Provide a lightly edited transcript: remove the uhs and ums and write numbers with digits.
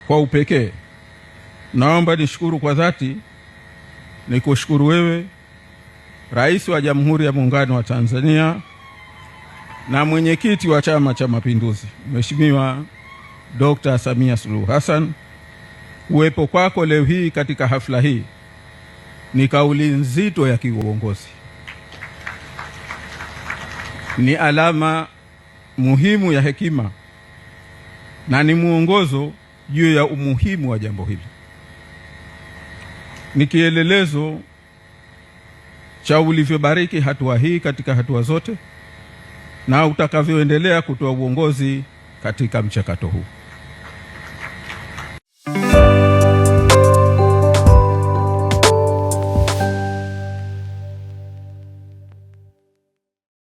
Kwa upekee naomba nishukuru kwa dhati, nikushukuru wewe Rais wa Jamhuri ya Muungano wa Tanzania na mwenyekiti wa Chama cha Mapinduzi, Mheshimiwa Dr. Samia Suluhu Hassan. Uwepo kwako leo hii katika hafla hii ni kauli nzito ya kiuongozi, ni alama muhimu ya hekima na ni mwongozo juu ya umuhimu wa jambo hili. Ni kielelezo cha ulivyobariki hatua hii katika hatua zote na utakavyoendelea kutoa uongozi katika mchakato huu.